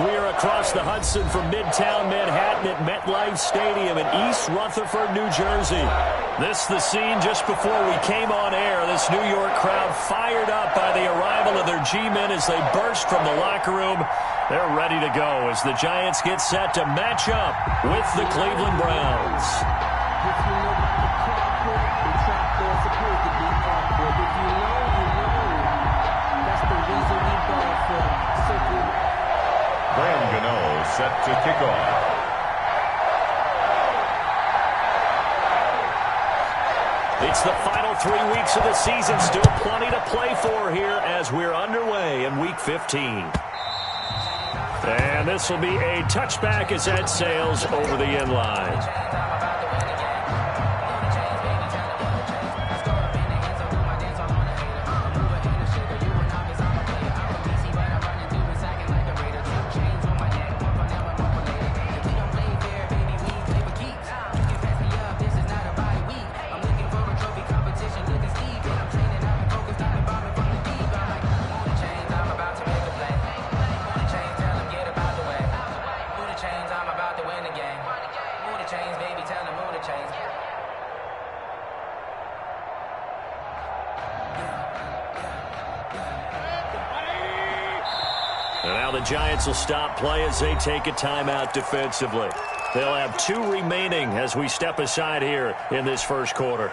We are across the Hudson from Midtown Manhattan at MetLife Stadium in East Rutherford, New Jersey. This the scene just before we came on air. This New York crowd fired up by the arrival of their G-men as they burst from the locker room. They're ready to go as the Giants get set to match up with the Cleveland Browns. Set to kick off. It's the final 3 weeks of the season. Still plenty to play for here as we're underway in Week 15. And this will be a touchback as that sails over the end line. The Giants will stop play as they take a timeout defensively. They'll have 2 remaining as we step aside here in this first quarter.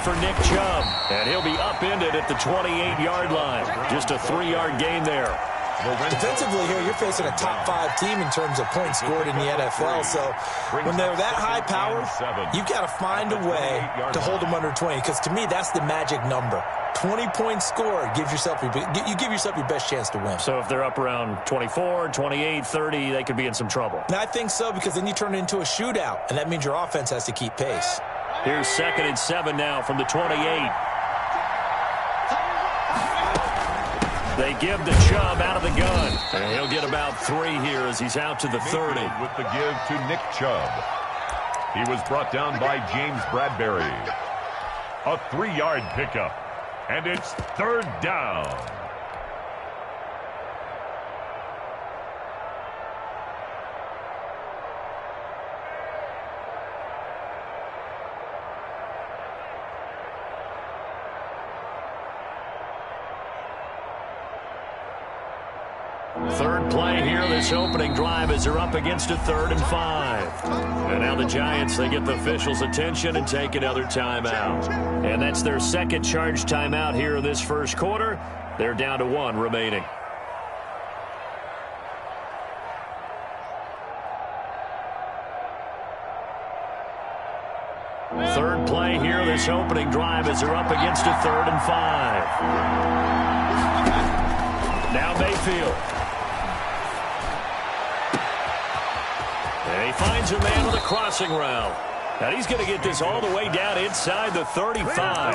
For Nick Chubb, and he'll be upended at the 28-yard line. Just a 3-yard gain there. Defensively here, you're facing a top 5 team in terms of points scored in the NFL. So when they're that high powered, you've got to find a way to hold them under 20. Because to me, that's the magic number. 20 points scored gives yourself you give yourself your best chance to win. So if they're up around 24, 28, 30, they could be in some trouble. And I think so, because then you turn it into a shootout, and that means your offense has to keep pace. Here's 2nd and 7 now from the 28. They give the Chubb out of the gun. And he'll get about 3 here as he's out to the 30. With the give to Nick Chubb. He was brought down by James Bradbury. A 3-yard pickup. And it's 3rd down. Third play here, this opening drive, as they're up against a 3rd and 5. And now the Giants, they get the officials' attention and take another timeout. And that's their 2nd charge timeout here in this first quarter. They're down to 1 remaining. Third play here, this opening drive, as they're up against a 3rd and 5. Now Mayfield. And he finds a man on the crossing route. And he's going to get this all the way down inside the 35.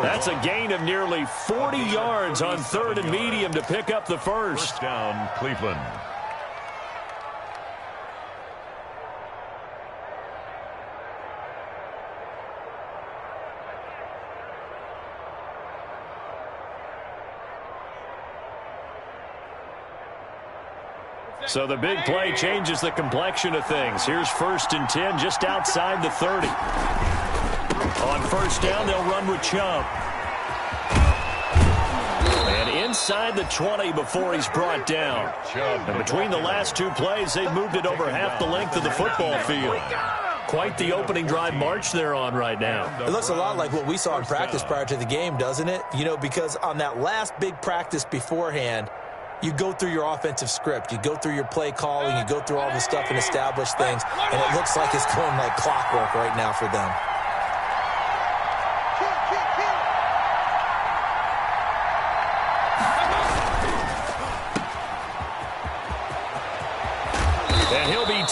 That's a gain of nearly 40 yards on 3rd and medium to pick up the first. Down, Cleveland. So the big play changes the complexion of things. Here's 1st and 10 just outside the 30. On 1st down, they'll run with Chubb. And inside the 20 before he's brought down. And between the last 2 plays, they've moved it over half the length of the football field. Quite the opening drive march they're on right now. It looks a lot like what we saw in practice prior to the game, doesn't it? You know, because on that last big practice beforehand, you go through your offensive script. You go through your play calling. You go through all the stuff and establish things. And it looks like it's going like clockwork right now for them.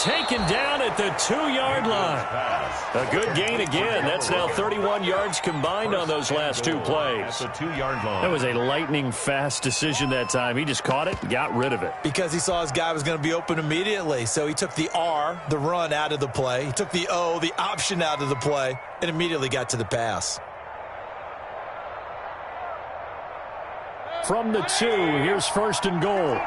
taken down at the 2-yard line. A good gain again. That's now 31 yards combined on those last 2 plays. At the 2-yard line. That was a lightning-fast decision that time. He just caught it, got rid of it. Because he saw his guy was going to be open immediately. So he took the R, the run, out of the play. He took the O, the option, out of the play, and immediately got to the pass. From the 2, here's 1st and goal.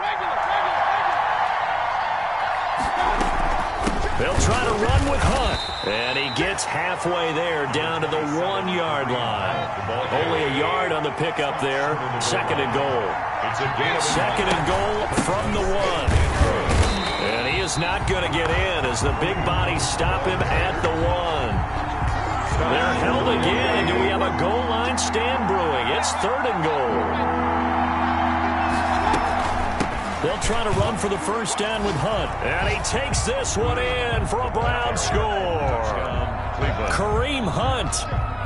They'll try to run with Hunt. And he gets halfway there, down to the 1-yard line. Only a yard on the pickup there. 2nd and goal. 2nd and goal from the 1. And he is not going to get in as the big bodies stop him at the 1. They're held again. And do we have a goal line stand brewing? It's 3rd and goal. They'll try to run for the 1st down with Hunt. And he takes this one in for a Brown score. Kareem Hunt,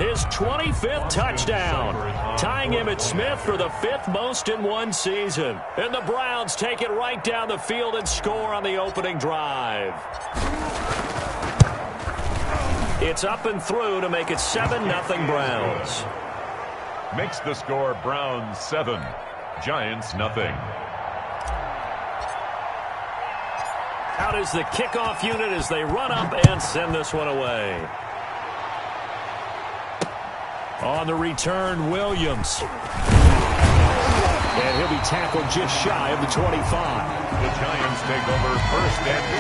his 25th touchdown, tying Emmitt Smith for the 5th most in one season. And the Browns take it right down the field and score on the opening drive. It's up and through to make it 7-0 Browns. Makes the score Browns 7, Giants nothing. Out is the kickoff unit as they run up and send this one away. On the return, Williams. And he'll be tackled just shy of the 25. The Giants take over 1st and 10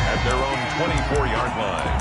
at their own 24-yard line.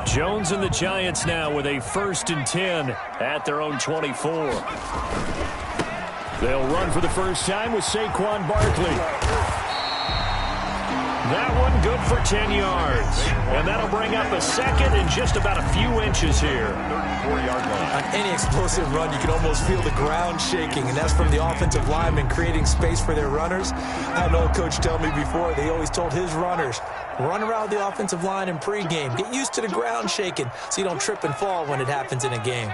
Jones and the Giants now with a 1st and 10 at their own 24. They'll run for the 1st time with Saquon Barkley. That one good for 10 yards. And that'll bring up a 2nd and just about a few inches here. 34-yard line. On any explosive run, you can almost feel the ground shaking, and that's from the offensive linemen creating space for their runners. I had an old coach tell me before, they always told his runners, run around the offensive line in pregame. Get used to the ground shaking so you don't trip and fall when it happens in a game.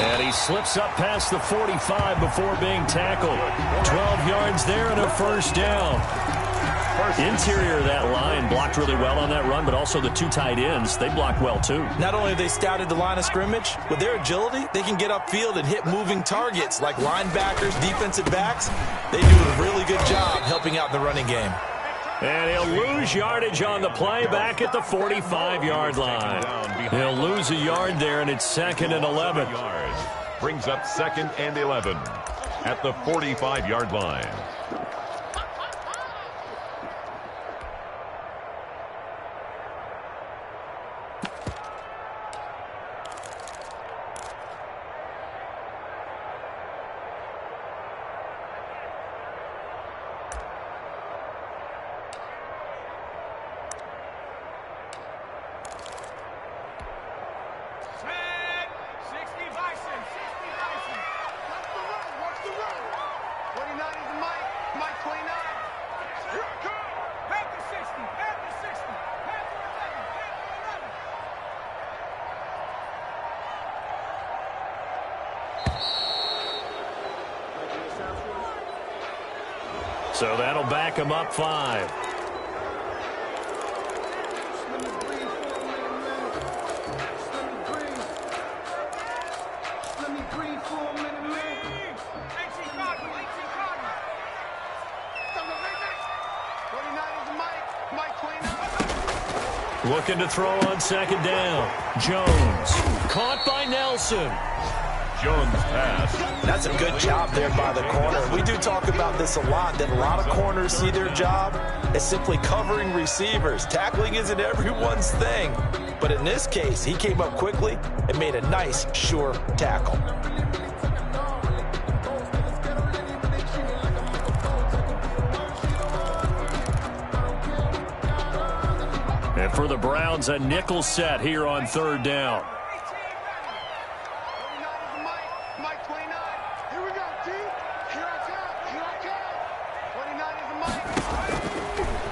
And he slips up past the 45 before being tackled. 12 yards there and a 1st down. Interior of that line blocked really well on that run, but also the 2 tight ends, they blocked well too. Not only have they scouted the line of scrimmage, with their agility, they can get upfield and hit moving targets like linebackers, defensive backs. They do a really good job helping out in the running game. And he'll lose yardage on the play back at the 45-yard line. He'll lose a yard there, and it's 2nd and 11. Brings up 2nd and 11 at the 45-yard line. So that'll back him up 5. Looking to throw on 2nd down. Jones caught by Nelson. Jones' pass. That's a good job there by the corner. We do talk about this a lot, that a lot of corners see their job as simply covering receivers. Tackling isn't everyone's thing. But in this case, he came up quickly and made a nice, sure tackle. And for the Browns, a nickel set here on third down.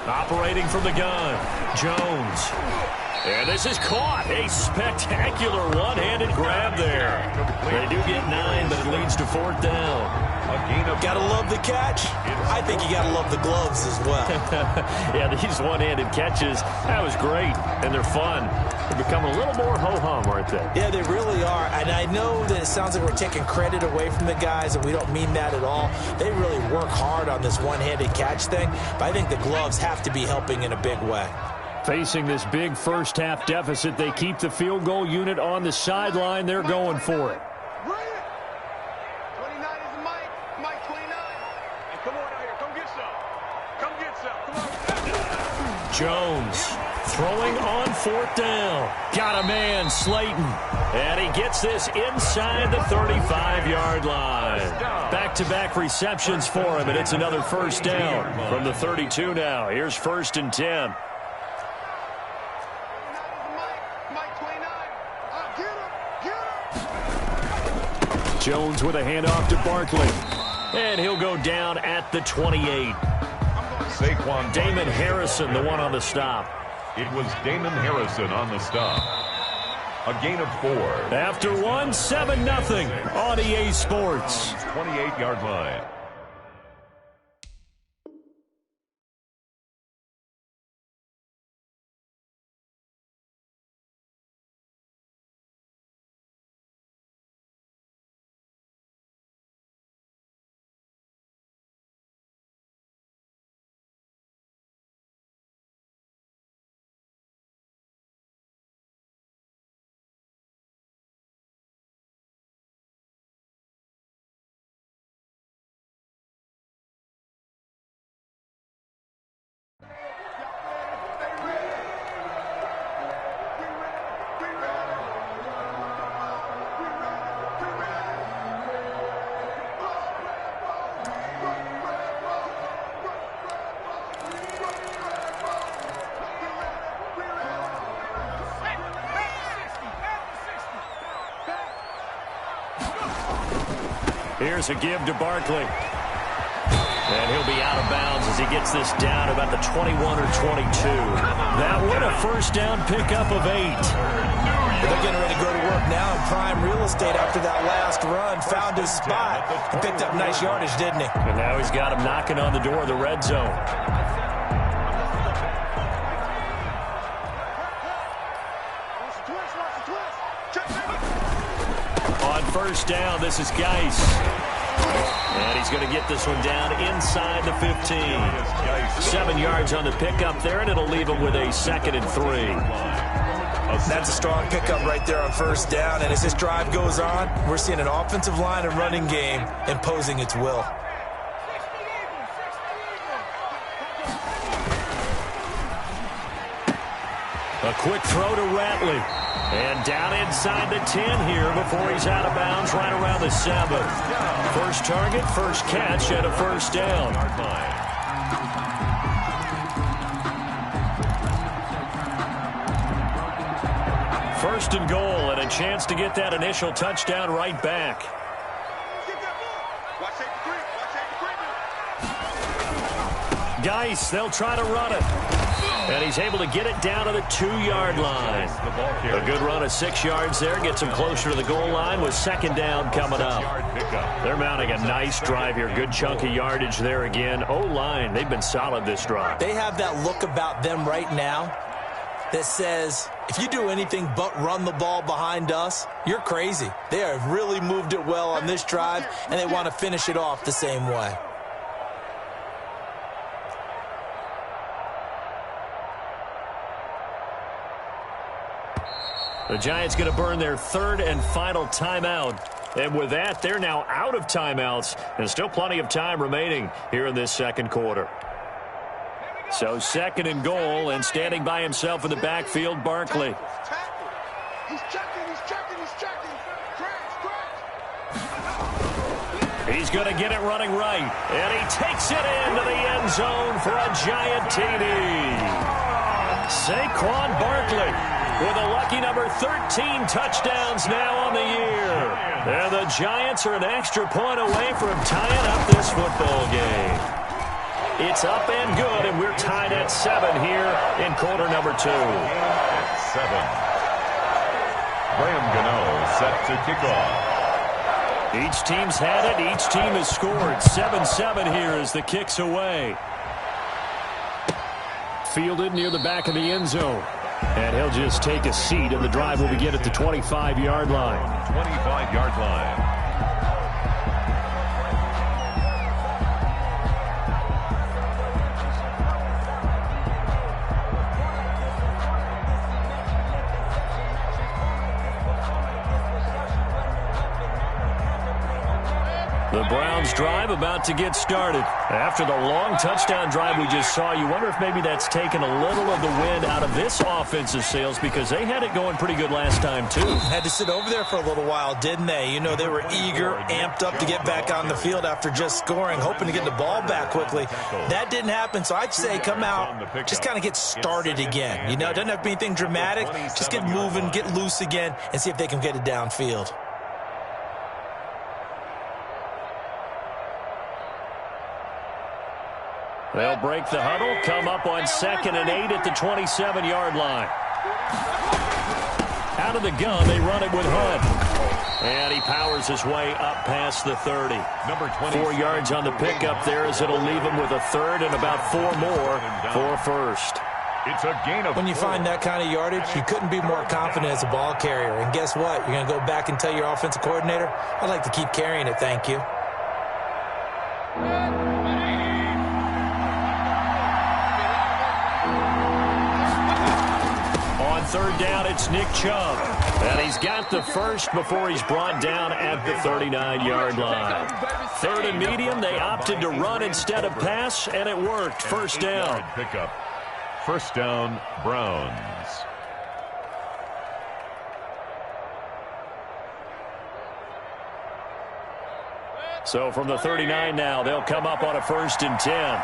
Operating from the gun, Jones. And this is caught. A spectacular one-handed grab there. They do get 9, but it leads to fourth down. Gotta love the catch. I think you gotta love the gloves as well. Yeah, these one-handed catches, that was great, and they're fun. They're becoming a little more ho-hum, aren't they? Yeah, they really are. And I know that it sounds like we're taking credit away from the guys, and we don't mean that at all. They really work hard on this one-handed catch thing, but I think the gloves have to be helping in a big way. Facing this big first-half deficit, they keep the field goal unit on the sideline. They're going for it. Jones throwing on fourth down. Got a man, Slayton. And he gets this inside the 35-yard line. Back-to-back receptions for him, and it's another first down from the 32 now. Here's 1st and 10. Jones with a handoff to Barkley. And he'll go down at the 28. Damon Harrison, the one on the stop. It was Damon Harrison on the stop. A gain of 4. After 1, 7-0 on EA Sports. 28-yard line. Here's a give to Barkley. And he'll be out of bounds as he gets this down about the 21 or 22. That one a first down pickup of 8. They're getting ready to go to work now in prime real estate after that last run. Found his spot. He picked up nice yardage, didn't he? And now he's got him knocking on the door of the red zone. On first down, this is Geis. And he's going to get this one down inside the 15. 7 yards on the pickup there, and it'll leave him with a 2nd and 3. That's a strong pickup right there on first down. And as this drive goes on, we're seeing an offensive line and running game imposing its will. A quick throw to Ratley. And down inside the 10 here before he's out of bounds right around the 7. First target, first catch, and a first down. First and goal, and a chance to get that initial touchdown right back. Geis, they'll try to run it. And he's able to get it down to the 2-yard line. A good run of 6 yards there. Gets him closer to the goal line with 2nd down coming up. They're mounting a nice drive here. Good chunk of yardage there again. O-line, they've been solid this drive. They have that look about them right now that says, if you do anything but run the ball behind us, you're crazy. They have really moved it well on this drive, and they want to finish it off the same way. The Giants going to burn their 3rd and final timeout And with that, they're now out of timeouts, and still plenty of time remaining here in this second quarter. So 2nd and goal, and standing by himself in the backfield, Barkley. He's going to get it running right, and he takes it into the end zone for a giant TD. Saquon Barkley with a lucky number 13 touchdowns now on the year. And the Giants are an extra point away from tying up this football game. It's up and good, and we're tied at 7 here in quarter number 2. 7. Graham Gano set to kick off. Each team's had it. Each team has scored. 7-7 here as the kick's away. Fielded near the back of the end zone. And he'll just take a seat, and the drive will begin at the 25-yard line. 25-yard line. The Browns drive about to get started. After the long touchdown drive we just saw, you wonder if maybe that's taken a little of the wind out of this offensive sails, because they had it going pretty good last time, too. Had to sit over there for a little while, didn't they? You know, they were eager, amped up to get back on the field after just scoring, hoping to get the ball back quickly. That didn't happen, so I'd say come out, just kind of get started again. You know, it doesn't have to be anything dramatic. Just get moving, get loose again, and see if they can get it downfield. They'll break the huddle, come up on 2nd and 8 at the 27-yard line. Out of the gun, they run it with Hunt. And he powers his way up past the 30. Number 20. 4 yards on the pickup there, as it'll leave him with a third and about 4 more for a first. It's a gain of 4. When you find that kind of yardage, you couldn't be more confident as a ball carrier. And guess what? You're going to go back and tell your offensive coordinator, I'd like to keep carrying it, thank you. On 3rd down, it's Nick Chubb. And he's got the first before he's brought down at the 39-yard line. 3rd and medium, they opted to run instead of pass, and it worked. First down. Pickup. First down, Browns. So from the 39 now, they'll come up on a 1st and 10.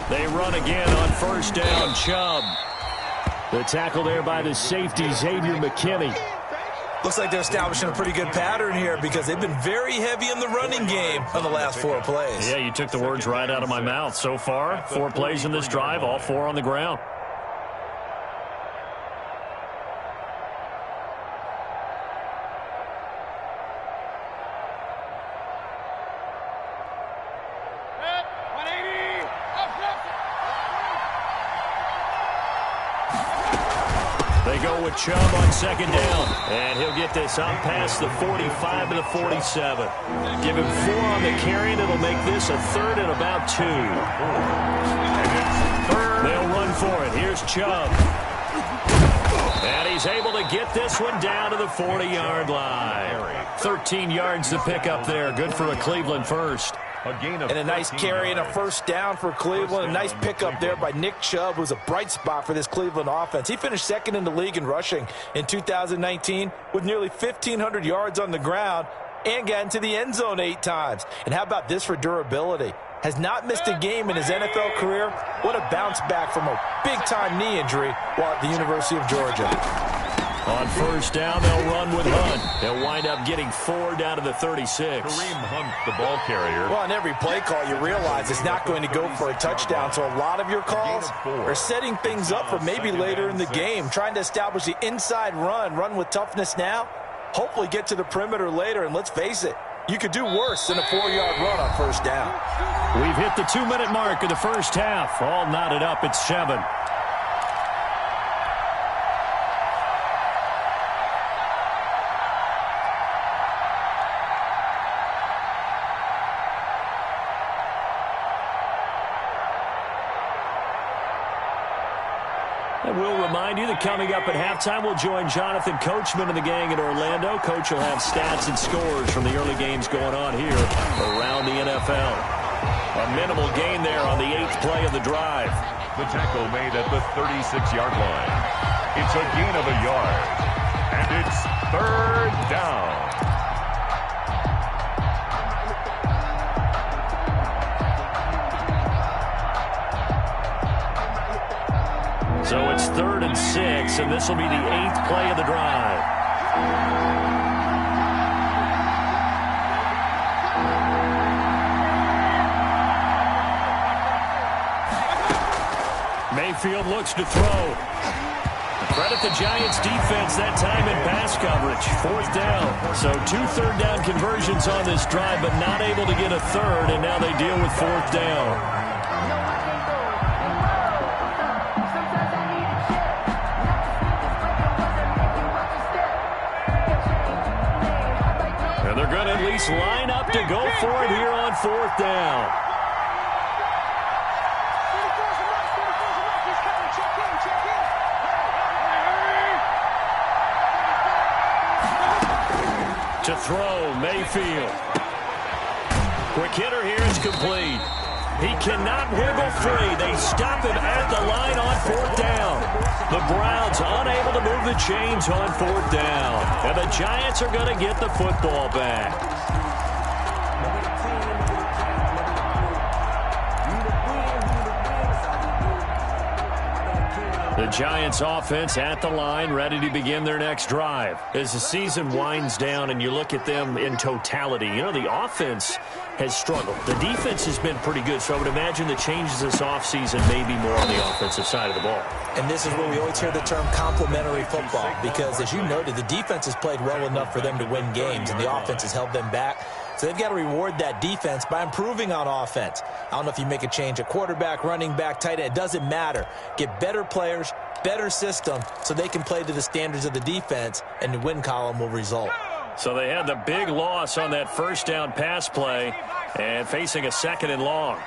They run again on 1st down, Chubb. The tackle there by the safety, Xavier McKinney. Looks like they're establishing a pretty good pattern here, because they've been very heavy in the running game on the last 4 plays. Yeah, you took the words right out of my mouth. So far, 4 plays in this drive, all 4 on the ground. They go with Chubb on 2nd down, and he'll get this out past the 45 to the 47. Give him 4 on the carry, and it'll make this a 3rd and about 2. They'll run for it. Here's Chubb. And he's able to get this one down to the 40-yard line. 13 yards to pick up there. Good for a Cleveland first. And a nice carry and a first down for Cleveland. A nice pickup there by Nick Chubb, who's a bright spot for this Cleveland offense. He finished 2nd in the league in rushing in 2019 with nearly 1,500 yards on the ground and got into the end zone 8 times. And how about this for durability? Has not missed a game in his NFL career. What a bounce back from a big-time knee injury while at the University of Georgia. On 1st down, they'll run with Hunt. They'll wind up getting 4 down to the 36. Kareem Hunt, the ball carrier. Well, on every play call, you realize it's not going to go for a touchdown. So a lot of your calls are setting things up for maybe later in the game, trying to establish the inside run with toughness now, hopefully get to the perimeter later. And let's face it, you could do worse than a 4-yard run on 1st down. We've hit the 2-minute mark of the first half. All knotted up at 7. I will remind you that coming up at halftime, we'll join Jonathan Coachman and the gang in Orlando. Coach will have stats and scores from the early games going on here around the NFL. A minimal gain there on the 8th play of the drive. The tackle made at the 36-yard line. It's a gain of a yard. And it's 3rd down. So it's 3rd and 6, and this will be the 8th play of the drive. Mayfield looks to throw. Credit the Giants defense that time in pass coverage. 4th down. So 2 third-down conversions on this drive, but not able to get a third, and now they deal with 4th down. And they're going to at least line up to go for it here on 4th down. To throw, Mayfield. Quick hitter here is complete. He cannot wiggle free. They stop him at the line on 4th down. The Browns unable to move the chains on 4th down. And the Giants are going to get the football back. The Giants offense at the line, ready to begin their next drive. As the season winds down and you look at them in totality, you know, the offense has struggled. The defense has been pretty good, so I would imagine the changes this offseason may be more on the offensive side of the ball. And this is where we always hear the term complementary football, because as you noted, the defense has played well enough for them to win games, and the offense has held them back. So they've got to reward that defense by improving on offense. I don't know if you make a change at quarterback, running back, tight end. It doesn't matter. Get better players, better system, so they can play to the standards of the defense, and the win column will result. So they had the big loss on that 1st down pass play and facing a 2nd and long.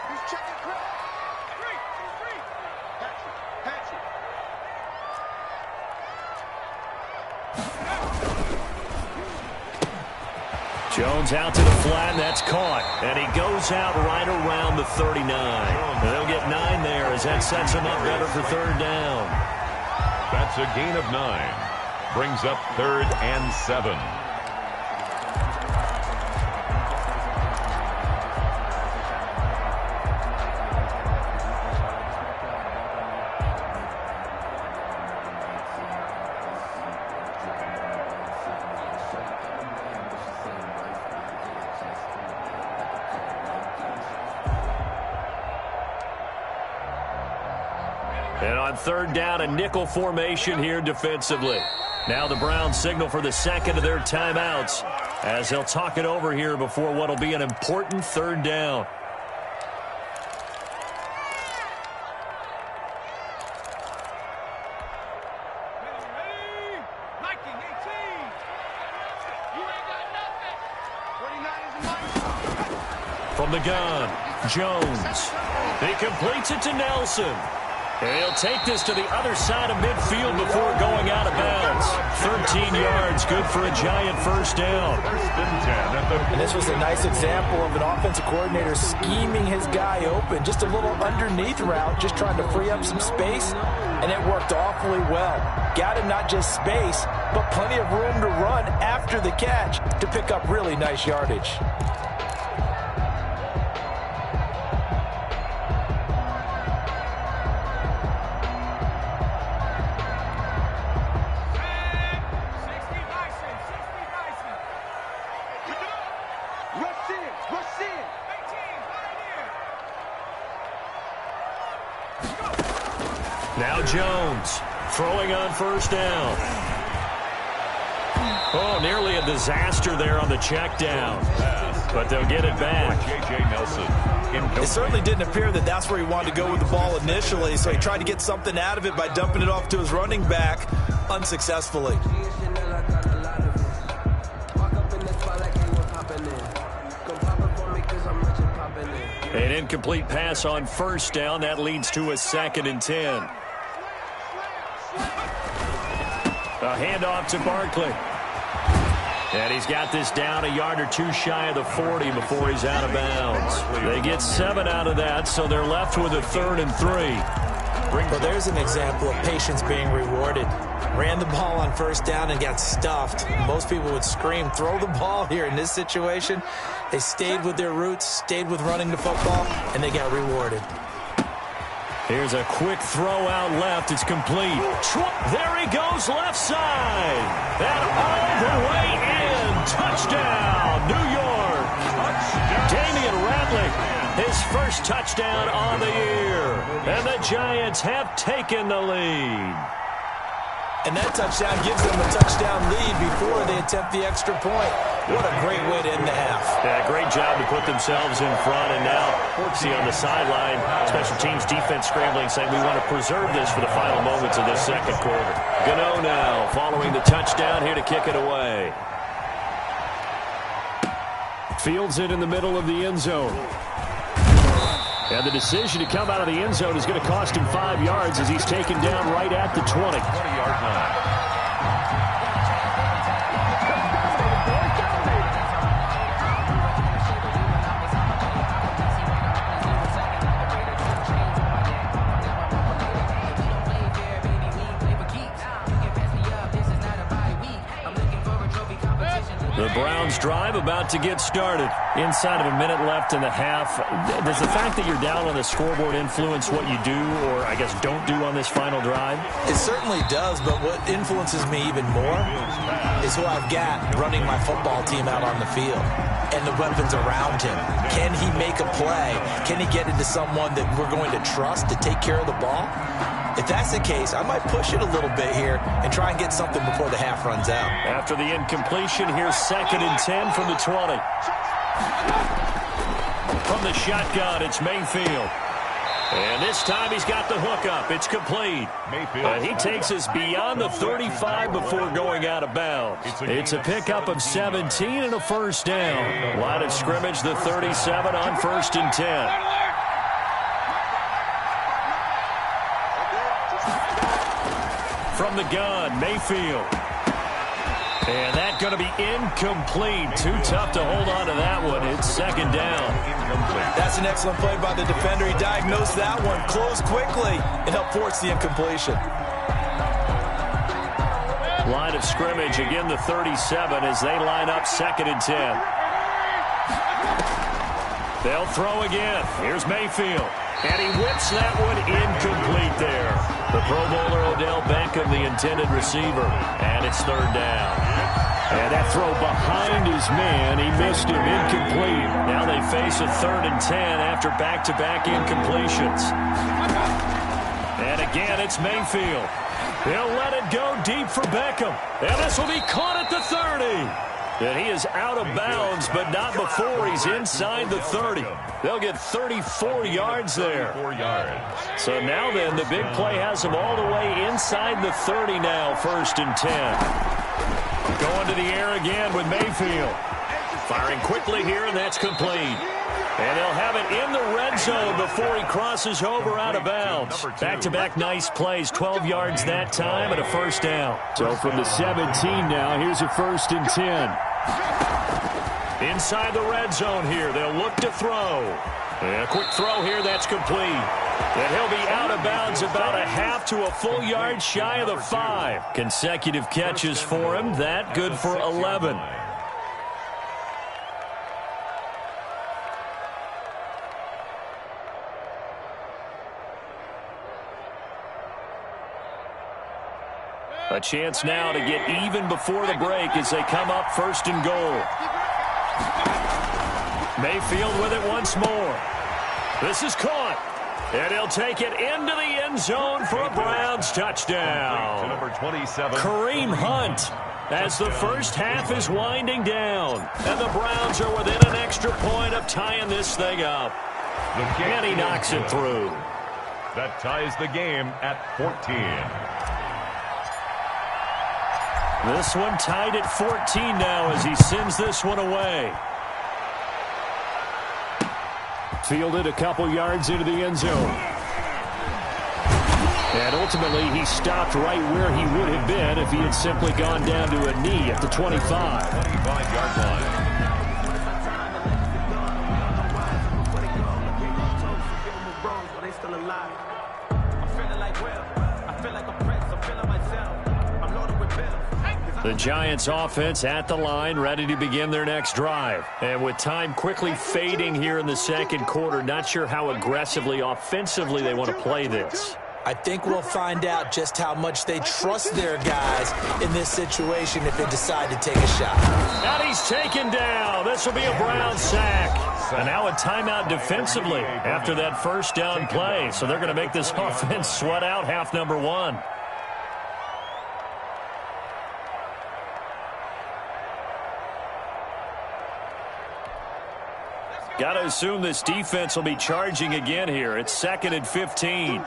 Jones out to the flat, and that's caught. And he goes out right around the 39. And they'll get 9 there as that sets him up better for 3rd down. That's a gain of 9. Brings up 3rd and 7. And on 3rd down, a nickel formation here defensively. Now the Browns signal for the 2nd of their timeouts as they'll talk it over here before what will be an important 3rd down. From the gun, Jones. He completes it to Nelson. And he'll take this to the other side of midfield before going out of bounds. 13 yards, good for a Giant 1st down. And this was a nice example of an offensive coordinator scheming his guy open. Just a little underneath route, just trying to free up some space, and it worked awfully well. Got him not just space, but plenty of room to run after the catch to pick up really nice yardage. Now Jones throwing on 1st down. Oh, nearly a disaster there on the check down. But they'll get it back. It certainly didn't appear that that's where he wanted to go with the ball initially, so he tried to get something out of it by dumping it off to his running back unsuccessfully. An incomplete pass on 1st down. That leads to a 2nd and 10. A handoff to Barkley. And he's got this down a yard or two shy of the 40 before he's out of bounds. They get 7 out of that, so they're left with a 3rd and 3. Well, there's an example of patience being rewarded. Ran the ball on 1st down and got stuffed. Most people would scream, throw the ball here. In this situation, they stayed with their roots, stayed with running the football, and they got rewarded. Here's a quick throw out left. It's complete. There he goes left side. And all the way in. Touchdown, New York. Damian Ratley, his first touchdown on the year. And the Giants have taken the lead. And that touchdown gives them a touchdown lead before they attempt the extra point. What a great way to end the half. Yeah, great job to put themselves in front. And now, see on the sideline, special teams defense scrambling, saying we want to preserve this for the final moments of this second quarter. Gano now following the touchdown here to kick it away. Fields it in the middle of the end zone. And the decision to come out of the end zone is going to cost him 5 yards as he's taken down right at the 20. 20-yard line. The Browns drive about to get started. Inside of a minute left in the half. Does the fact that you're down on the scoreboard influence what you do or, I guess, don't do on this final drive? It certainly does, but what influences me even more is who I've got running my football team out on the field and the weapons around him. Can he make a play? Can he get into someone that we're going to trust to take care of the ball? If that's the case, I might push it a little bit here and try and get something before the half runs out. After the incompletion, here's 2nd and 10 from the 20. From the shotgun, it's Mayfield. And this time he's got the hook up. It's complete. Mayfield. He takes us beyond the 35 before going out of bounds. It's a pickup of 17 and a first down. Line of scrimmage, the 37 on 1st and 10. From the gun, Mayfield. And that's going to be incomplete. Too tough to hold on to that one. It's 2nd down. That's an excellent play by the defender. He diagnosed that one, closed quickly, and helped force the incompletion. Line of scrimmage, again the 37 as they line up 2nd and 10. They'll throw again. Here's Mayfield. And he whips that one incomplete there. The Pro Bowler Odell Beckham, the intended receiver. And it's 3rd down. And that throw behind his man, he missed him, incomplete. Now they face a 3rd and 10 after back-to-back incompletions. And again, it's Mayfield. He'll let it go deep for Beckham. And this will be caught at the 30. And he is out of bounds, but not before he's inside the 30. They'll get 34 yards there. 34 yards. So now then, the big play has them all the way inside the 30 now, 1st and 10. Going to the air again with Mayfield. Firing quickly here, and that's complete. And they'll have it in the red zone before he crosses over out of bounds. Back-to-back nice plays, 12 yards that time and a first down. So from the 17 now, here's a 1st and 10. Inside the red zone here, they'll look to throw. And a quick throw here, that's complete. And he'll be out of bounds about a half to a full yard shy of the 5. Consecutive catches for him, that good for 11. A chance now to get even before the break as they come up 1st and goal. Mayfield with it once more. This is caught. And he'll take it into the end zone for a Browns touchdown. To number 27. Kareem Hunt as the first half is winding down. And the Browns are within an extra point of tying this thing up. And he knocks it through. That ties the game at 14. This one tied at 14 now as he sends this one away. Fielded a couple yards into the end zone. And ultimately, he stopped right where he would have been if he had simply gone down to a knee at the 25. 25-yard line. The Giants offense at the line, ready to begin their next drive. And with time quickly fading here in the second quarter, not sure how aggressively, offensively they want to play this. I think we'll find out just how much they trust their guys in this situation if they decide to take a shot. And he's taken down. This will be a Brown sack. And now a timeout defensively after that first down play. So they're going to make this offense sweat out half number one. Got to assume this defense will be charging again here. It's 2nd and 15.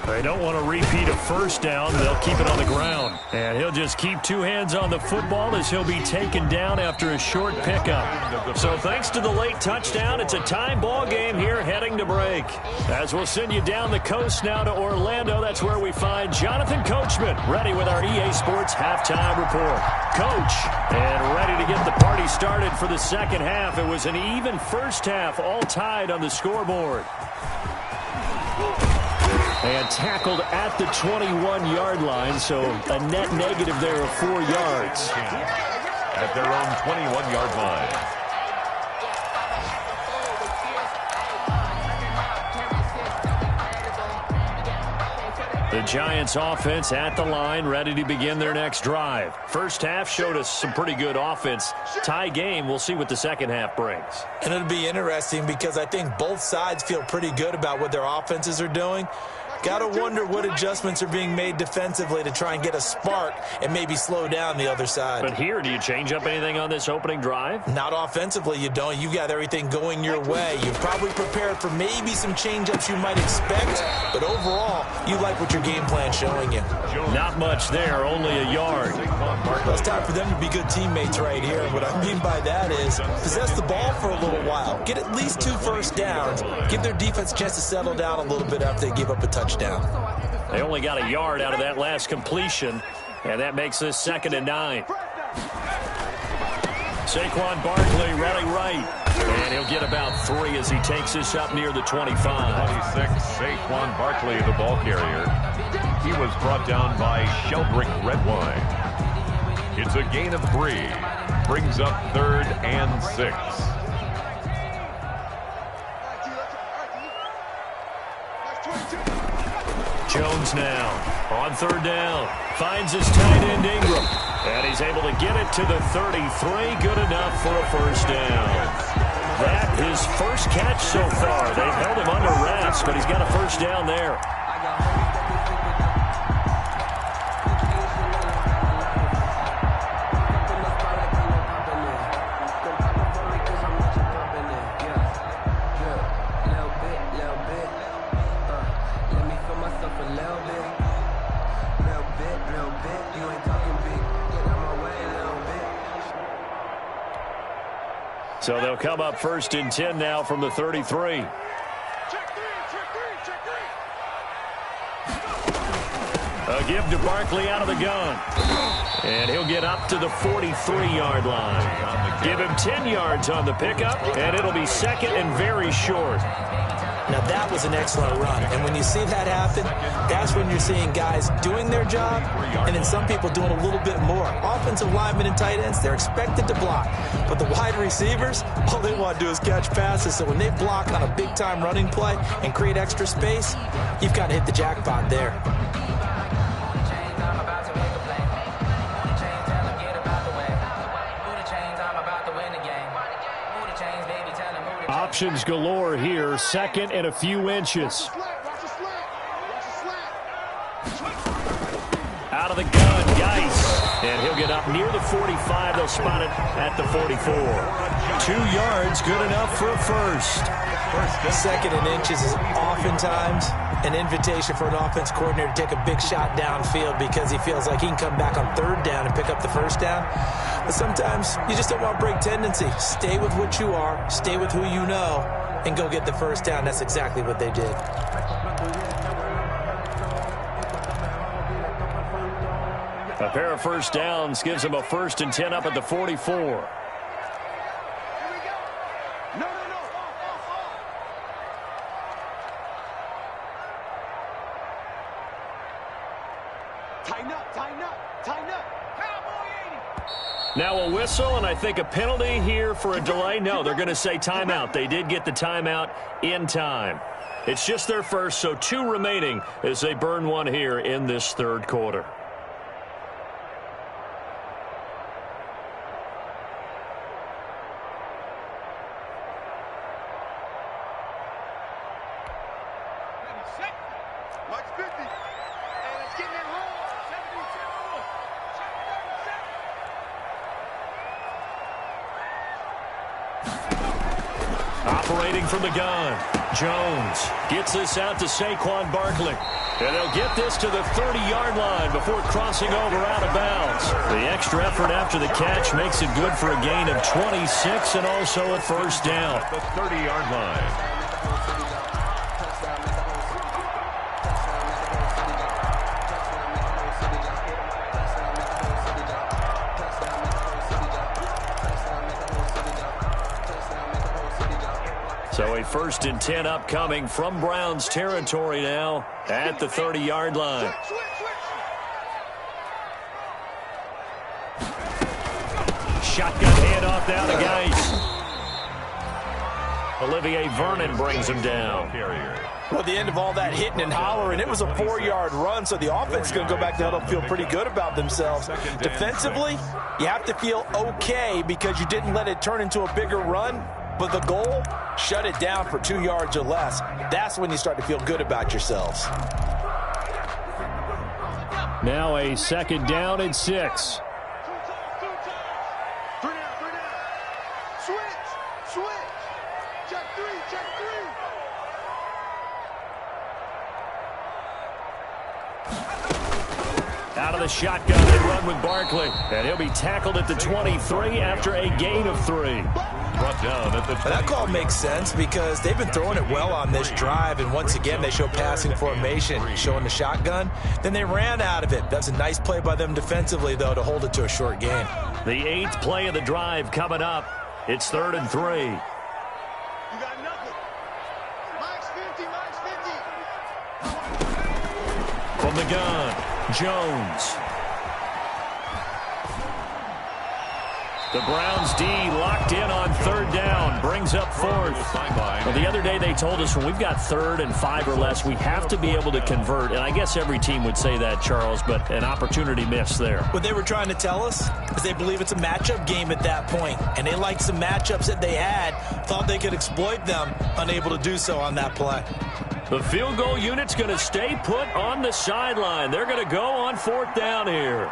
They don't want to repeat a first down. They'll keep it on the ground. And he'll just keep two hands on the football as he'll be taken down after a short pickup. So thanks to the late touchdown, it's a tie ball game here heading to break. As we'll send you down the coast now to Orlando, that's where we find Jonathan Coachman, ready with our EA Sports halftime report. Coach, and ready to get the party started for the second half. It was an even first half, all tied on the scoreboard. And tackled at the 21-yard line, so a net negative there of 4 yards. At their own 21-yard line. The Giants offense at the line, ready to begin their next drive. First half showed us some pretty good offense. Tie game, we'll see what the second half brings. And it'll be interesting because I think both sides feel pretty good about what their offenses are doing. Got to wonder what adjustments are being made defensively to try and get a spark and maybe slow down the other side. But here, do you change up anything on this opening drive? Not offensively, you don't. You got everything going your way. You've probably prepared for maybe some change-ups you might expect, but overall, you like what your game plan's showing you. Not much there, only a yard. Well, it's time for them to be good teammates right here. And what I mean by that is possess the ball for a little while. Get at least 2 first downs. Give their defense a chance to settle down a little bit after they give up a touchdown. They only got a yard out of that last completion, and that makes this 2nd and 9. Saquon Barkley running right, and he'll get about 3 as he takes this up near the 25. 26, Saquon Barkley, the ball carrier. He was brought down by Sheldrick Redwine. It's a gain of 3. Brings up 3rd and 6. Jones now on 3rd down. Finds his tight end Ingram. And he's able to get it to the 33. Good enough for a first down. That his first catch so far. They've held him under wraps, but he's got a first down there. So they'll come up 1st and 10 now from the 33. A give to Barkley out of the gun. And he'll get up to the 43-yard line. Give him 10 yards on the pickup, and it'll be 2nd and very short. Now, that was an excellent run. And when you see that happen, that's when you're seeing guys doing their job and then some people doing a little bit more. Offensive linemen and tight ends, they're expected to block. But the wide receivers, all they want to do is catch passes. So when they block on a big-time running play and create extra space, you've got to hit the jackpot there. Options galore here, 2nd and a few inches. Out of the gun, Geis. And he'll get up near the 45. They'll spot it at the 44. 2 yards, good enough for a first. Second and inches is oftentimes an invitation for an offense coordinator to take a big shot downfield because he feels like he can come back on third down and pick up the first down. But sometimes you just don't want to break tendency. Stay with what you are, stay with who you know, and go get the first down. That's exactly what they did. A pair of first downs gives them a 1st and 10 up at the 44. Now a whistle, and I think a penalty here for a delay. No, they're going to say timeout. They did get the timeout in time. It's just their first, so 2 remaining as they burn one here in this third quarter. Operating from the gun, Jones gets this out to Saquon Barkley. And they'll get this to the 30-yard line before crossing over out of bounds. The extra effort after the catch makes it good for a gain of 26 and also a first down. The 30-yard line. So a 1st and 10 upcoming from Browns territory now at the 30-yard line. Shotgun handoff down to Geis. Olivier Vernon brings him down. Well, at the end of all that hitting and hollering, it was a 4-yard run, so the offense is going to go back to huddle and feel pretty good about themselves. Defensively, you have to feel okay because you didn't let it turn into a bigger run. But the goal, shut it down for 2 yards or less. That's when you start to feel good about yourselves. Now a 2nd down and 6. Out of the shotgun, they run with Barkley. And he'll be tackled at the 23 after a gain of 3. Brought down at the 20. That call makes sense because they've been throwing it well on this drive, and once again they show passing formation, showing the shotgun. Then they ran out of it. That's a nice play by them defensively, though, to hold it to a short gain. The 8th play of the drive coming up. It's 3rd and 3. You got nothing. Max 50, max 50. From the gun, Jones. The Browns D locked in on 3rd down, brings up 4th. Well, the other day they told us when we've got 3rd and 5 or less, we have to be able to convert. And I guess every team would say that, Charles, but an opportunity missed there. What they were trying to tell us is they believe it's a matchup game at that point, and they liked some matchups that they had, thought they could exploit them, unable to do so on that play. The field goal unit's going to stay put on the sideline. They're going to go on 4th down here.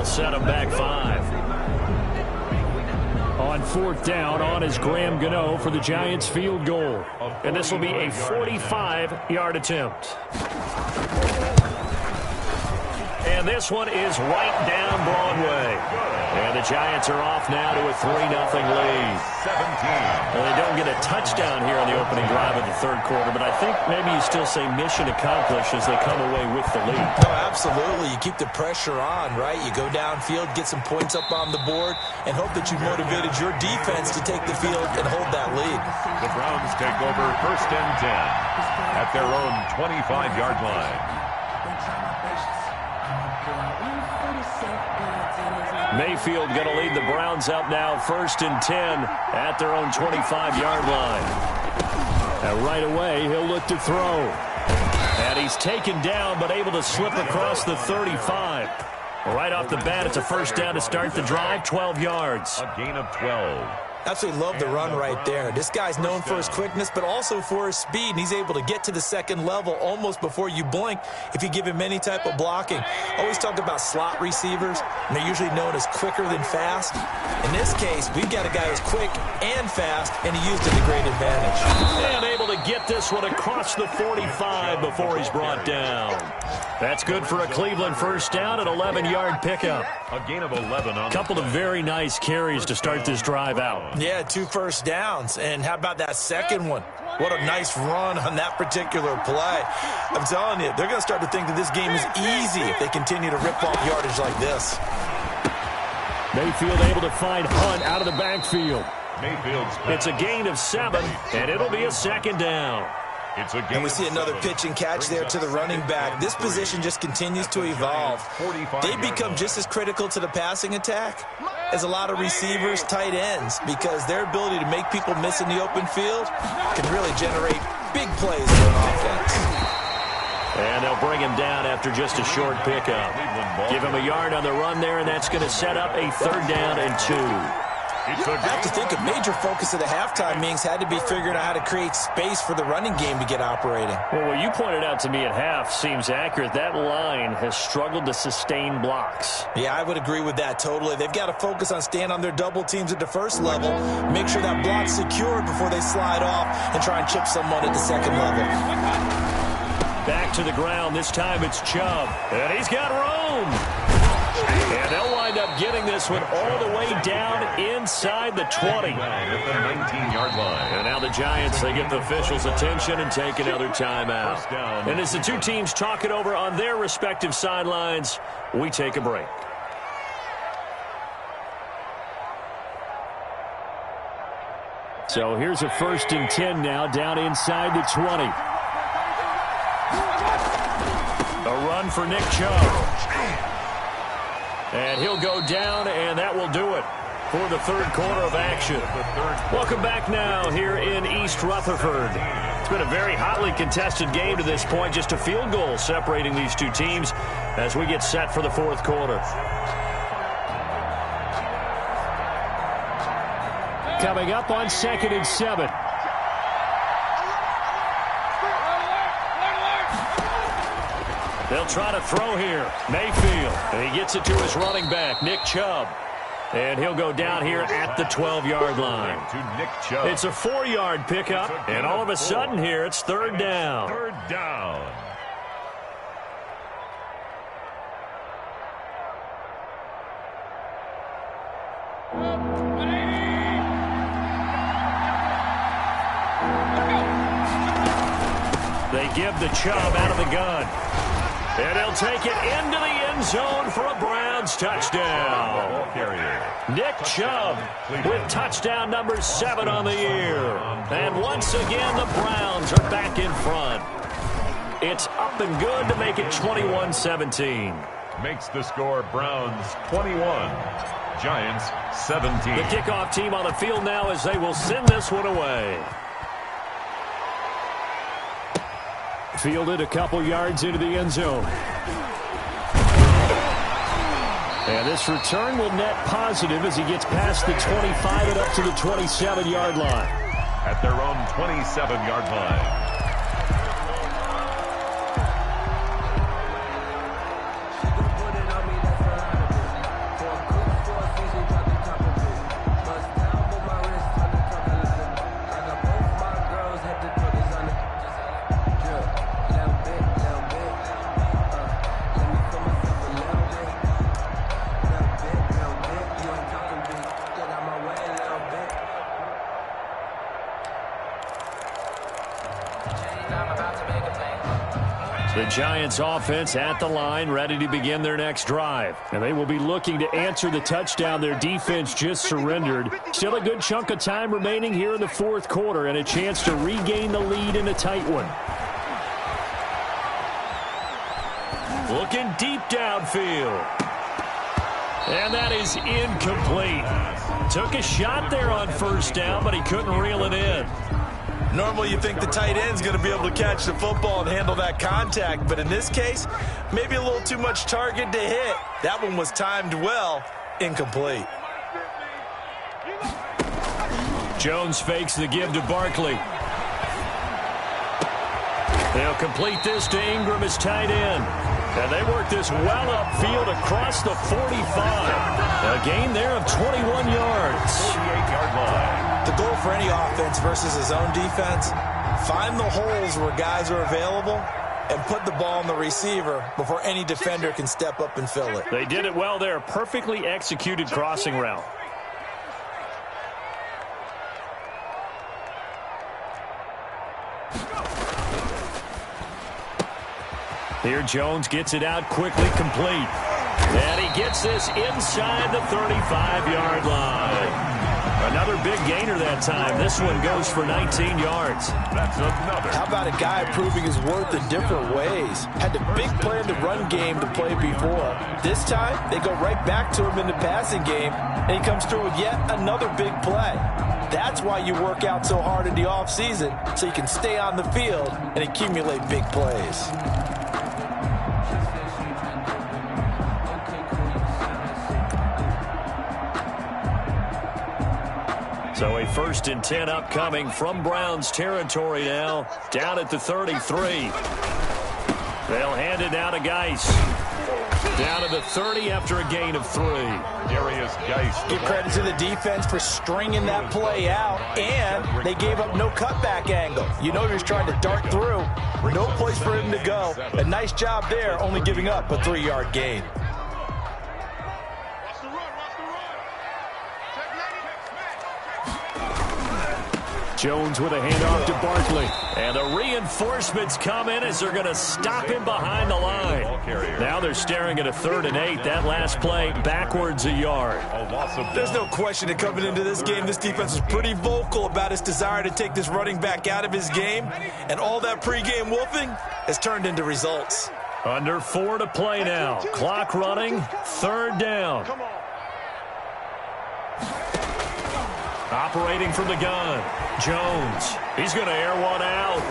Set him back 5. On 4th down, on is Graham Gano for the Giants field goal. And this will be a 45-yard attempt. And this one is right down Broadway. And the Giants are off now to a 3-0 lead. 17. Well, they don't get a touchdown here on the opening drive of the third quarter, but I think maybe you still say mission accomplished as they come away with the lead. No, absolutely. You keep the pressure on, right? You go downfield, get some points up on the board, and hope that you motivated your defense to take the field and hold that lead. The Browns take over 1st and 10 at their own 25-yard line. Mayfield going to lead the Browns up now 1st and 10 at their own 25-yard line. And right away, he'll look to throw. And he's taken down but able to slip across the 35. Right off the bat, it's a first down to start the drive, 12 yards. A gain of 12. Absolutely love the run right there. This guy's known for his quickness, but also for his speed. And he's able to get to the second level almost before you blink if you give him any type of blocking. Always talk about slot receivers, and they're usually known as quicker than fast. In this case, we've got a guy who's quick and fast, and he used it to great advantage. And able to get this one across the 45 before he's brought down. That's good for a Cleveland first down, an 11-yard pickup. A gain of 11 on a couple of very nice carries to start this drive out. Yeah, 2 first downs. And how about that second one? What a nice run on that particular play. I'm telling you, they're going to start to think that this game is easy if they continue to rip off yardage like this. Mayfield able to find Hunt out of the backfield. Mayfield's it's a gain of 7, and it'll be a second down. And we see another pitch and catch there to the running back. This position just continues to evolve. They become just as critical to the passing attack as a lot of receivers, tight ends, because their ability to make people miss in the open field can really generate big plays for an offense. And they'll bring him down after just a short pickup. Give him a yard on the run there, and that's going to set up a 3rd down and 2. I have to think a major focus of the halftime meetings had to be figuring out how to create space for the running game to get operating. Well, what you pointed out to me at half seems accurate. That line has struggled to sustain blocks. Yeah, I would agree with that totally. They've got to focus on staying on their double teams at the first level, make sure that block's secured before they slide off and try and chip someone at the second level. Back to the ground. This time it's Chubb. And he's got room. And they'll wind up getting this one all the way down inside the 20. At the 19-yard line. And now the Giants, they get the officials' attention and take another timeout. And as the two teams talk it over on their respective sidelines, we take a break. So here's a 1st and 10 now, down inside the 20. A run for Nick Chubb. And he'll go down, and that will do it for the 3rd quarter of action. Welcome back now here in East Rutherford. It's been a very hotly contested game to this point, just a field goal separating these two teams as we get set for the 4th quarter. Coming up on 2nd and 7. They'll try to throw here. Mayfield. And he gets it to his running back, Nick Chubb. And he'll go down here at the 12-yard line. To Nick Chubb. It's a 4-yard pickup. And all of a sudden here, it's 3rd down. 3rd down. They give the Chubb out of the gun. And he'll take it into the end zone for a Browns touchdown. Nick Chubb with touchdown number 7 on the year. And once again, the Browns are back in front. It's up and good to make it 21-17. Makes the score Browns 21, Giants 17. The kickoff team on the field now as they will send this one away. Fielded a couple yards into the end zone. And this return will net positive as he gets past the 25 and up to the 27-yard line. At their own 27-yard line. The Giants offense at the line, ready to begin their next drive. And they will be looking to answer the touchdown their defense just surrendered. Still a good chunk of time remaining here in the 4th quarter and a chance to regain the lead in a tight one. Looking deep downfield. And that is incomplete. Took a shot there on 1st down, but he couldn't reel it in. Normally you think the tight end's going to be able to catch the football and handle that contact, but in this case, maybe a little too much target to hit. That one was timed well, incomplete. Jones fakes the give to Barkley. They'll complete this to Ingram as tight end. And they work this well upfield across the 45. A gain there of 21 yards. 48-yard line. The goal for any offense versus his own defense, find the holes where guys are available and put the ball on the receiver before any defender can step up and fill it. They did it well there. Perfectly executed crossing route. Here Jones gets it out quickly, complete. And he gets this inside the 35-yard line. Another big gainer that time. This one goes for 19 yards. That's another. How about a guy proving his worth in different ways? Had the big plan to run game to play before. This time, they go right back to him in the passing game, and he comes through with yet another big play. That's why you work out so hard in the offseason, so you can stay on the field and accumulate big plays. So a 1st and 10 upcoming from Browns territory now, down at the 33. They'll hand it down to Geis. Down to the 30 after a gain of 3. Darius Geis. Give credit to the defense for stringing that play out, and they gave up no cutback angle. You know he was trying to dart through. No place for him to go. A nice job there, only giving up a 3-yard gain. Jones with a handoff to Barkley. And the reinforcements come in as they're going to stop him behind the line. Now they're staring at a 3rd and 8. That last play backwards a yard. There's no question that coming into this game, this defense was pretty vocal about its desire to take this running back out of his game. And all that pregame wolfing has turned into results. Under 4 to play now. Clock running. 3rd down. Operating from the gun. Jones. He's going to air one out.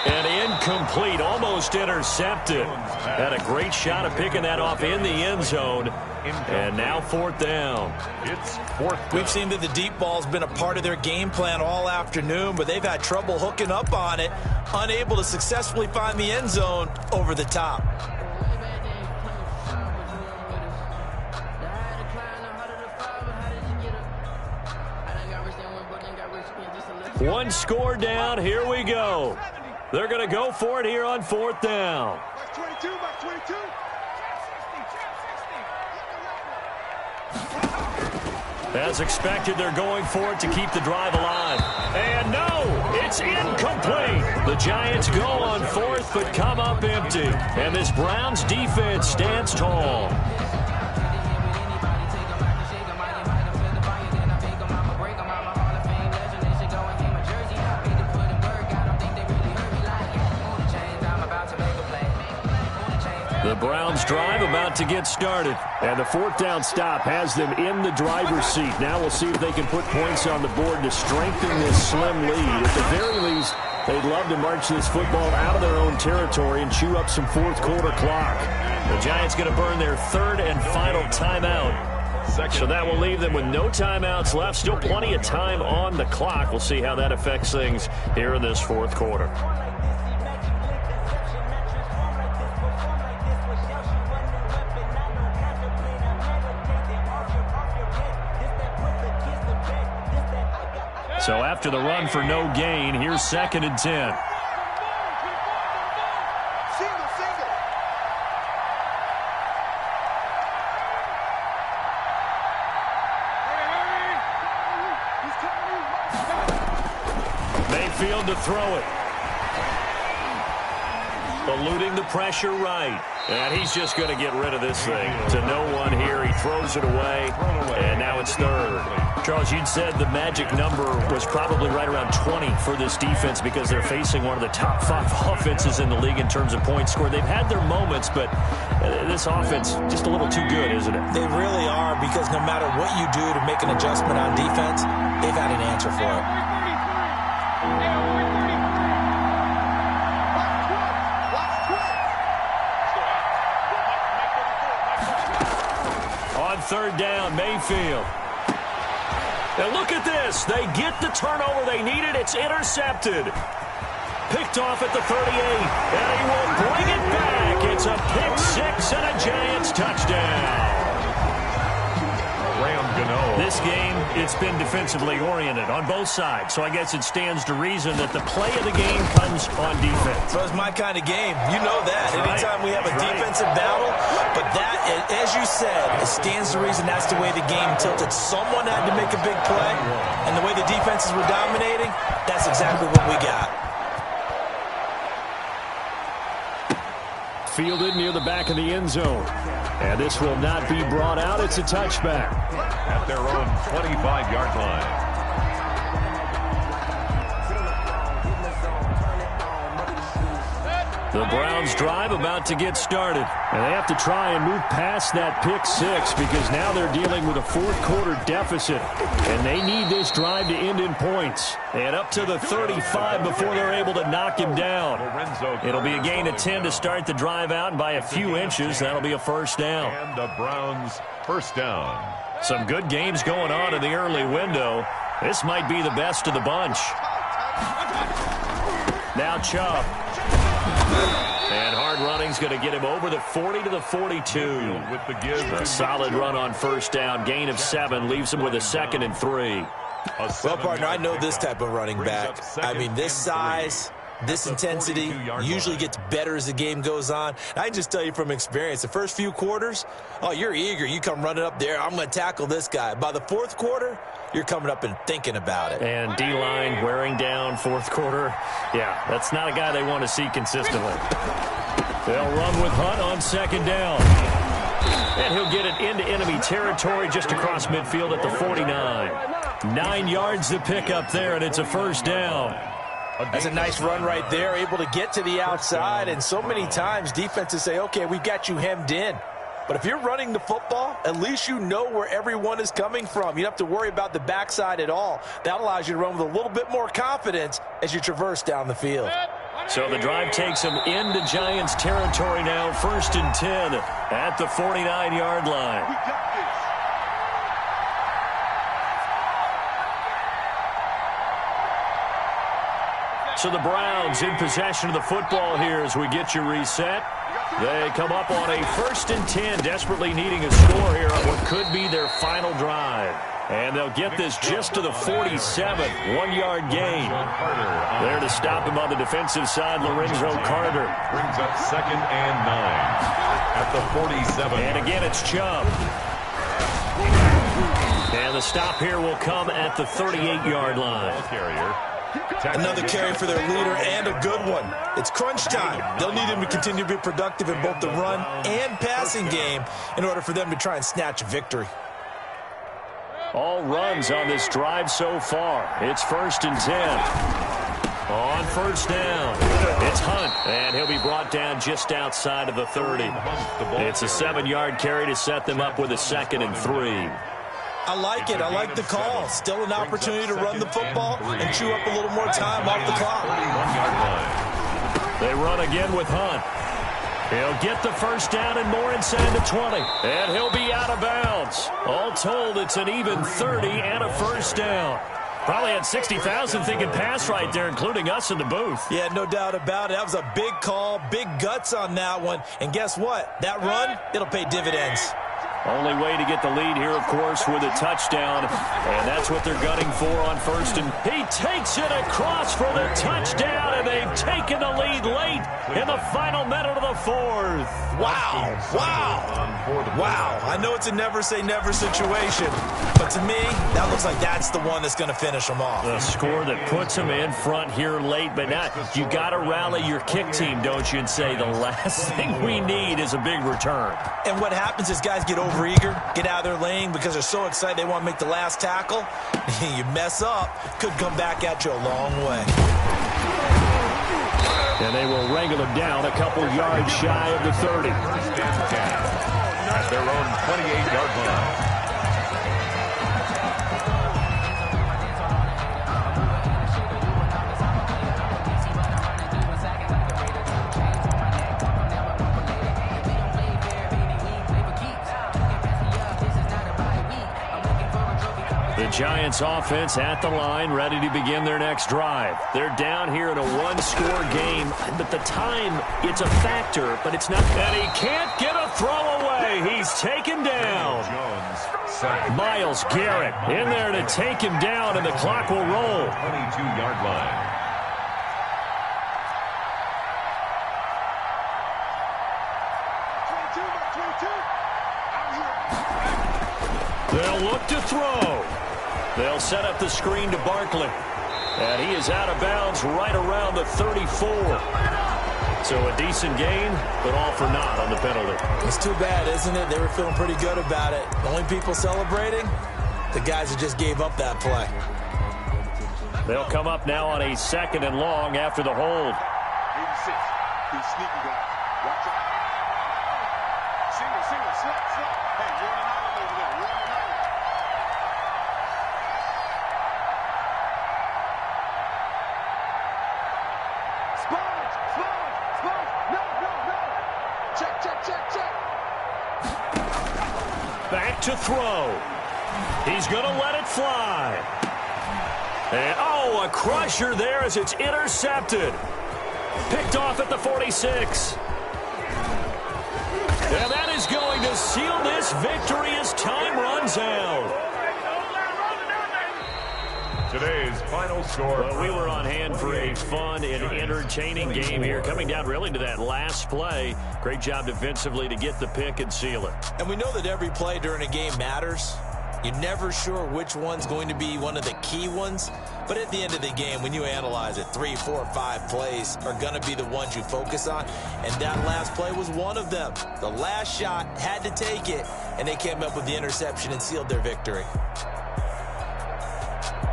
And incomplete. Almost intercepted. Had a great shot of picking that off in the end zone. And now 4th down. It's 4th down. We've seen that the deep ball's been a part of their game plan all afternoon, but they've had trouble hooking up on it, unable to successfully find the end zone over the top. One score down. Here we go. They're going to go for it here on 4th down. Box 22, box 22. As expected, they're going for it to keep the drive alive. And no, it's incomplete. The Giants go on 4th but come up empty. And this Browns defense stands tall. The Browns drive about to get started. And the 4th down stop has them in the driver's seat. Now we'll see if they can put points on the board to strengthen this slim lead. At the very least, they'd love to march this football out of their own territory and chew up some 4th quarter clock. The Giants going to burn their 3rd and final timeout. So that will leave them with no timeouts left. Still plenty of time on the clock. We'll see how that affects things here in this 4th quarter. So after the run for no gain, here's 2nd and 10. Single. Mayfield to throw it. Eluding the pressure right. And he's just going to get rid of this thing to no one here. He throws it away, and now it's 3rd. Charles, you'd said the magic number was probably right around 20 for this defense because they're facing one of the top 5 offenses in the league in terms of points scored. They've had their moments, but this offense just a little too good, isn't it? They really are, because no matter what you do to make an adjustment on defense, they've had an answer for it. On third down, Mayfield. And look at this. They get the turnover they needed. It's intercepted. Picked off at the 38. And he will bring it back. It's a pick six and a Giants touchdown. This game, it's been defensively oriented on both sides. So I guess it stands to reason that the play of the game comes on defense. So it's my kind of game. You know that. Anytime we have a defensive battle. But that, as you said, it stands to reason that's the way the game tilted. Someone had to make a big play. And the way the defenses were dominating, that's exactly what we got. Fielded near the back of the end zone. And this will not be brought out. It's a touchback. At their own 25-yard line. The Browns drive about to get started. And they have to try and move past that pick six because now they're dealing with a fourth-quarter deficit. And they need this drive to end in points. And up to the 35 before they're able to knock him down. It'll be a gain of 10 to start the drive out, and by a few inches, that'll be a first down. And the Browns first down. Some good games going on in the early window. This might be the best of the bunch. Now Chubb. And hard running's going to get him over the 40 to the 42. With the give. A solid run on first down. Gain of 7 leaves him with a 2nd and 3. Well, partner, I know this type of running back. I mean, this size, this intensity usually gets better as the game goes on. I can just tell you from experience, the first few quarters, oh, you're eager. You come running up there. I'm going to tackle this guy. By the fourth quarter, you're coming up and thinking about it. And D-line wearing down fourth quarter. Yeah, that's not a guy they want to see consistently. They'll run with Hunt on second down. And he'll get it into enemy territory just across midfield at the 49. 9 yards to pick up there, and it's a first down. That's a nice run right there, able to get to the outside. And so many times defenses say, okay, we've got you hemmed in. But if you're running the football, at least you know where everyone is coming from. You don't have to worry about the backside at all. That allows you to run with a little bit more confidence as you traverse down the field. So the drive takes them into Giants territory now, 1st and 10 at the 49-yard line. So the Browns in possession of the football here as we get you reset. They come up on a 1st and 10, desperately needing a score here on what could be their final drive. And they'll get this just to the 47, 1-yard gain. There to stop him on the defensive side, Lorenzo Carter. Brings up 2nd and 9 at the 47. And again, it's Chubb. And the stop here will come at the 38-yard line. Another carry for their leader and a good one. It's crunch time. They'll need him to continue to be productive in both the run and passing game in order for them to try and snatch a victory. All runs on this drive so far. It's 1st and 10. On first down, it's Hunt, and he'll be brought down just outside of the 30. It's a 7-yard carry to set them up with a 2nd and 3. I like it. I like the call. Still an opportunity to run the football and chew up a little more time off the clock. They run again with Hunt. He'll get the first down and more inside the 20. And he'll be out of bounds. All told, it's an even 30 and a first down. Probably had 60,000 thinking pass right there, including us in the booth. Yeah, no doubt about it. That was a big call, big guts on that one. And guess what? That run, it'll pay dividends. Only way to get the lead here, of course, with a touchdown. And that's what they're gunning for on first. And he takes it across for the touchdown, and they've taken the lead late in the final minute of the 4th. Wow. Wow. Wow. I know it's a never-say-never situation, but to me, that looks like that's the one that's going to finish them off. The score that puts them in front here late, but now you got to rally your kick team, don't you, and say the last thing we need is a big return. And what happens is guys get overeager, get out of their lane because they're so excited they want to make the last tackle. You mess up, could come back at you a long way. And they will wrangle him down a couple yards shy of the 30. At their own 28-yard line. The Giants offense at the line, ready to begin their next drive. They're down here in a one-score game, but the time, it's a factor, but it's not. And he can't get a throw away. He's taken down. Myles Garrett in there to take him down, and the clock will roll. 22-yard line. They'll look to throw. They'll set up the screen to Barkley. And he is out of bounds right around the 34. So a decent gain, but all for naught on the penalty. It's too bad, isn't it? They were feeling pretty good about it. The only people celebrating, the guys that just gave up that play. They'll come up now on a 2nd and long after the hold. 86. He's sneaky, guys. Watch out. Single, slap. Hey, you're on an island over there. You're on an island. Sponge. No. Check. Back to throw. He's going to let it fly. And, a crusher there as it's intercepted. Picked off at the 46. And that is going to seal this victory as time runs out. Today's final score. Well, we were on hand for a fun and entertaining game here, coming down really to that last play. Great job defensively to get the pick and seal it. And we know that every play during a game matters. You're never sure which one's going to be one of the key ones. But at the end of the game, when you analyze it, 3, 4, 5 plays are going to be the ones you focus on. And that last play was one of them. The last shot had to take it, and they came up with the interception and sealed their victory.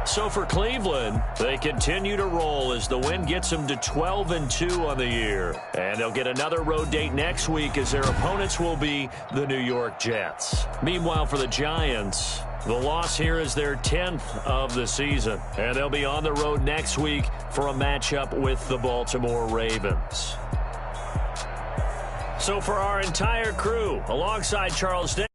So for Cleveland, they continue to roll as the win gets them to 12-2 on the year. And they'll get another road date next week as their opponents will be the New York Jets. Meanwhile, for the Giants, the loss here is their 10th of the season. And they'll be on the road next week for a matchup with the Baltimore Ravens. So for our entire crew, alongside Charles Day,